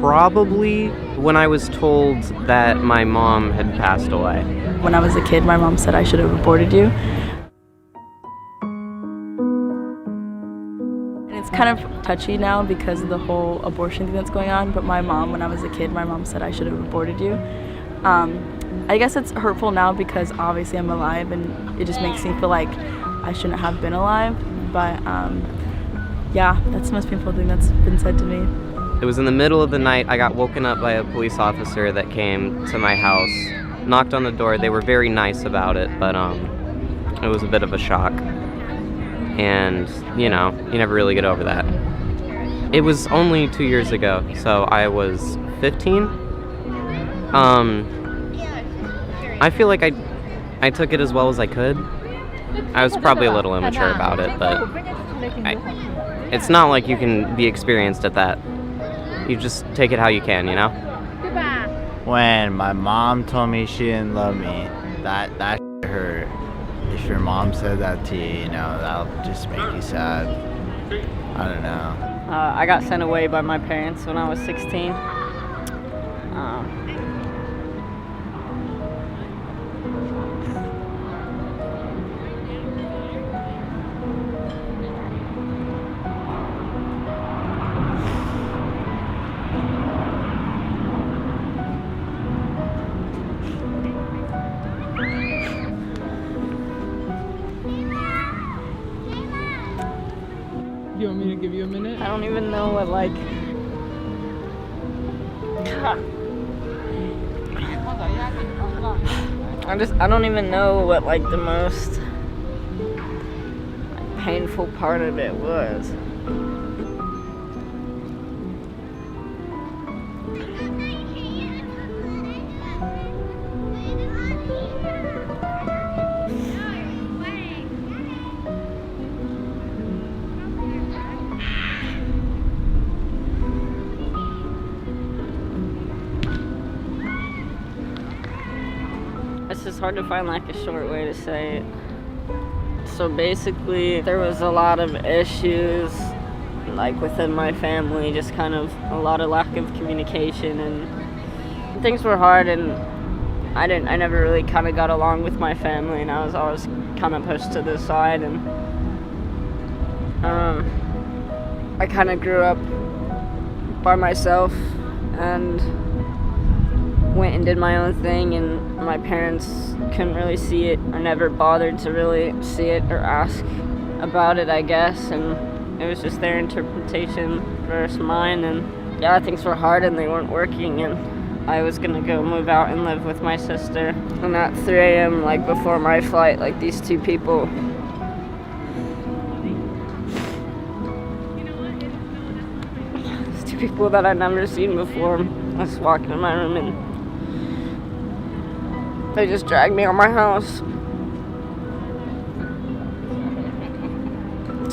Probably when I was told that my mom had passed away. When I was a kid, my mom said I should have aborted you. And it's kind of touchy now because of the whole abortion thing that's going on, but my mom, when I was a kid, my mom said I should have aborted you. I guess it's hurtful now because obviously I'm alive and it just makes me feel like I shouldn't have been alive, but yeah, that's the most painful thing that's been said to me. It was in the middle of the night. I got woken up by a police officer that came to my house, knocked on the door. They were very nice about it, but it was a bit of a shock. And, you know, you never really get over that. It was only 2 years ago, so I was 15. I feel like I took it as well as I could. I was probably a little immature about it, but it's not like you can be experienced at that. You just take it how you can, you know? When my mom told me she didn't love me, that hurt. If your mom said that to you, you know, that'll just make you sad. I don't know. I got sent away by my parents when I was 16. You want me to give you a minute? I don't even know what, like... I don't even know what, like, the most painful part of it was. It's just hard to find like a short way to say it. So basically, there was a lot of issues like within my family, just kind of a lot of lack of communication, and things were hard, and I never really kind of got along with my family, and I was always kind of pushed to the side, and I kind of grew up by myself and went and did my own thing, and my parents couldn't really see it or never bothered to really see it or ask about it, I guess, and it was just their interpretation versus mine, and yeah, things were hard and they weren't working, and I was gonna go move out and live with my sister, and at 3 a.m. like before my flight, like these two people that I'd never seen before, I just walked in my room and they just dragged me out of my house.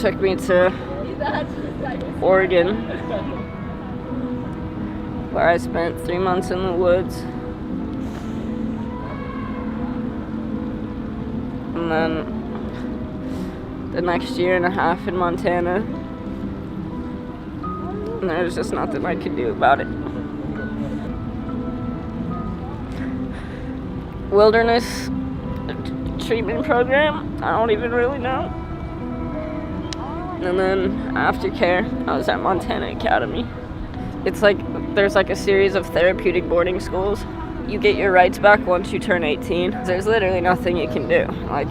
Took me to Oregon, where I spent 3 months in the woods. And then the next year and a half in Montana. And there was just nothing I could do about it. Wilderness treatment program, I don't even really know. And then aftercare, I was at Montana Academy. It's like, there's like a series of therapeutic boarding schools. You get your rights back once you turn 18. There's literally nothing you can do. Like,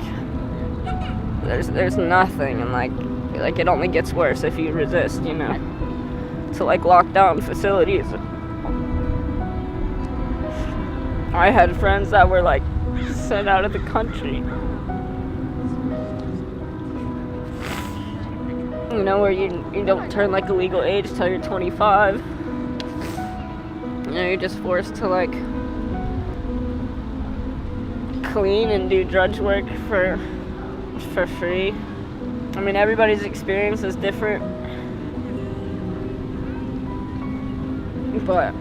there's nothing, and like it only gets worse if you resist, you know. To like lockdown facilities. I had friends that were like sent out of the country. You know, where you don't turn like a legal age till you're 25. You know, you're just forced to like clean and do drudge work for free. I mean, everybody's experience is different. But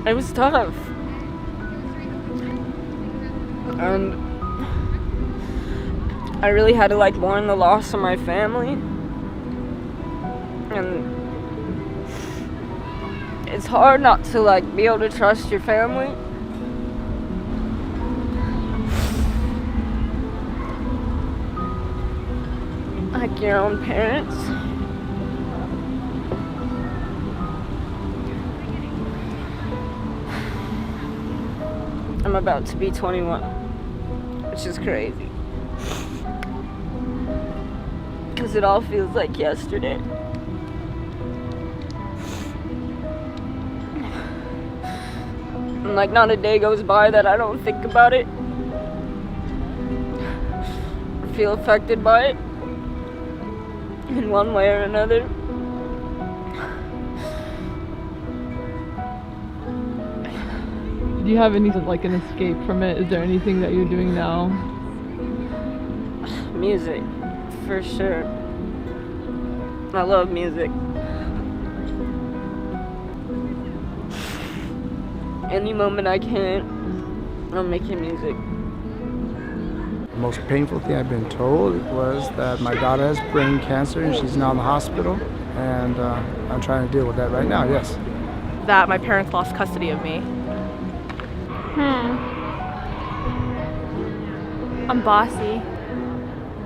it was tough. And I really had to like mourn the loss of my family. And it's hard not to like be able to trust your family. Like your own parents. I'm about to be 21, which is crazy. Because it all feels like yesterday. And like not a day goes by that I don't think about it. Or feel affected by it. In one way or another. Do you have any like an escape from it? Is there anything that you're doing now? Music, for sure. I love music. Any moment I can, I'm making music. The most painful thing I've been told was that my daughter has brain cancer and she's now in the hospital, and I'm trying to deal with that right now, yes. That my parents lost custody of me. I'm bossy.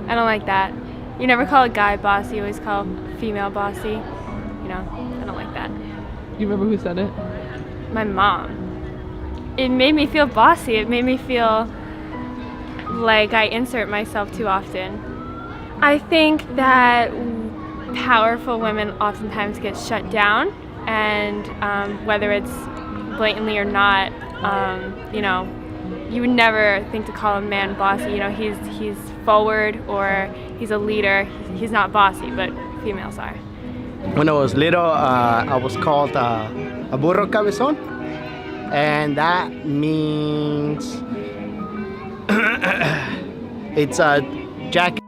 I don't like that. You never call a guy bossy, you always call a female bossy. You know, I don't like that. You remember who said it? My mom. It made me feel bossy. It made me feel like I insert myself too often. I think that powerful women oftentimes get shut down, and whether it's blatantly or not, you know, you would never think to call a man bossy. You know, he's forward or he's a leader. He's not bossy, but females are. When I was little, I was called a burro cabezón, and that means it's a jack,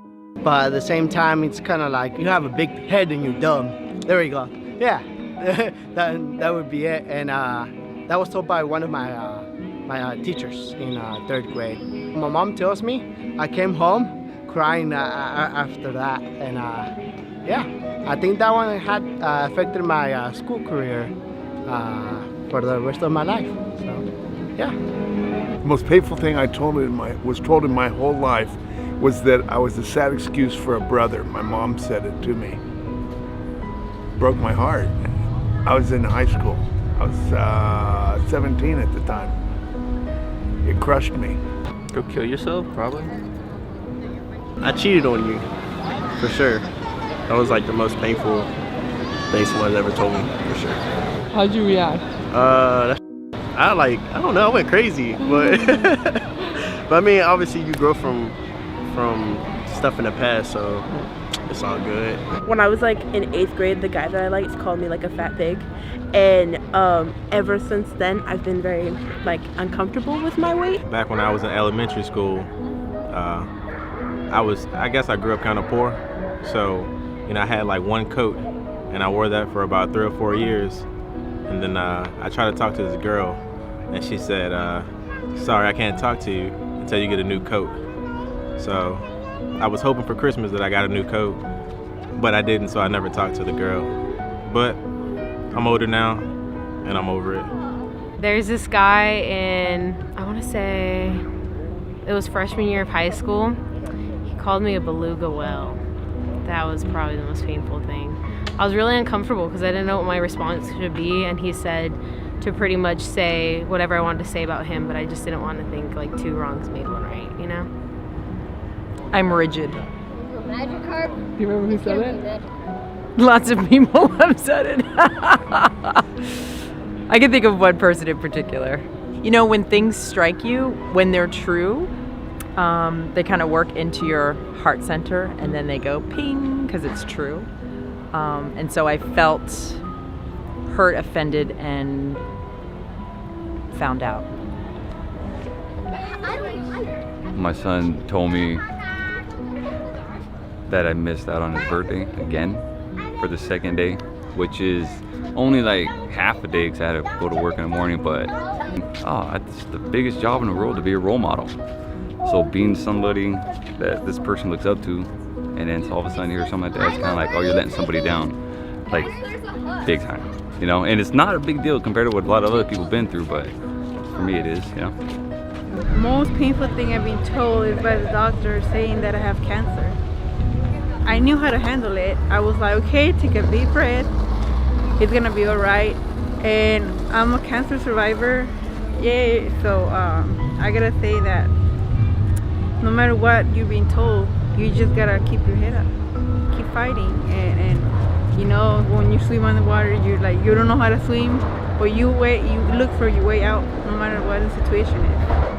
but at the same time, it's kind of like you have a big head and you're dumb. There we go. Yeah, that would be it. And that was told by one of my teachers in 3rd grade. My mom tells me I came home crying after that, and yeah, I think that one had affected my school career for the rest of my life. So, yeah. The most painful thing was told in my whole life was that I was a sad excuse for a brother. My mom said it to me. Broke my heart. I was in high school. I was 17 at the time. It crushed me. Go kill yourself, probably. I cheated on you, for sure. That was like the most painful thing someone's ever told me, for sure. How'd you react? I don't know, I went crazy, but but I mean, obviously you grow from stuff in the past, so it's all good. When I was like in 8th grade, the guy that I liked called me like a fat pig, and ever since then I've been very like uncomfortable with my weight. Back when I was in elementary school, I guess I grew up kind of poor, so you know, I had like one coat, and I wore that for about 3 or 4 years, and then I tried to talk to this girl, and she said, sorry, I can't talk to you until you get a new coat. So I was hoping for Christmas that I got a new coat, but I didn't, so I never talked to the girl. But I'm older now, and I'm over it. There's this guy in, I want to say, it was freshman year of high school. He called me a beluga whale. That was probably the most painful thing. I was really uncomfortable because I didn't know what my response should be, and he said to pretty much say whatever I wanted to say about him, but I just didn't want to think like 2 wrongs made 1 right, you know? I'm rigid. Do you remember who said it? Lots of people have said it. I can think of one person in particular. You know, when things strike you, when they're true, they kind of work into your heart center, and then they go ping because it's true. And so I felt hurt, offended, and found out. My son told me that I missed out on his birthday again for the 2nd day, which is only like half a day because I had to go to work in the morning, but it's the biggest job in the world to be a role model. So being somebody that this person looks up to, and then all of a sudden you hear something like that, it's kind of like, oh, you're letting somebody down, like big time. you know, and it's not a big deal compared to what a lot of other people have been through, but for me it is, you know. Most painful thing I've been told is by the doctor saying that I have cancer. I knew how to handle it. I was like, okay, take a deep breath. It's gonna be all right. And I'm a cancer survivor. Yay! So I gotta say that no matter what you're being told, you just gotta keep your head up, keep fighting, and you know, when you swim on the water, you're like, you don't know how to swim, but you look for your way out, no matter what the situation is.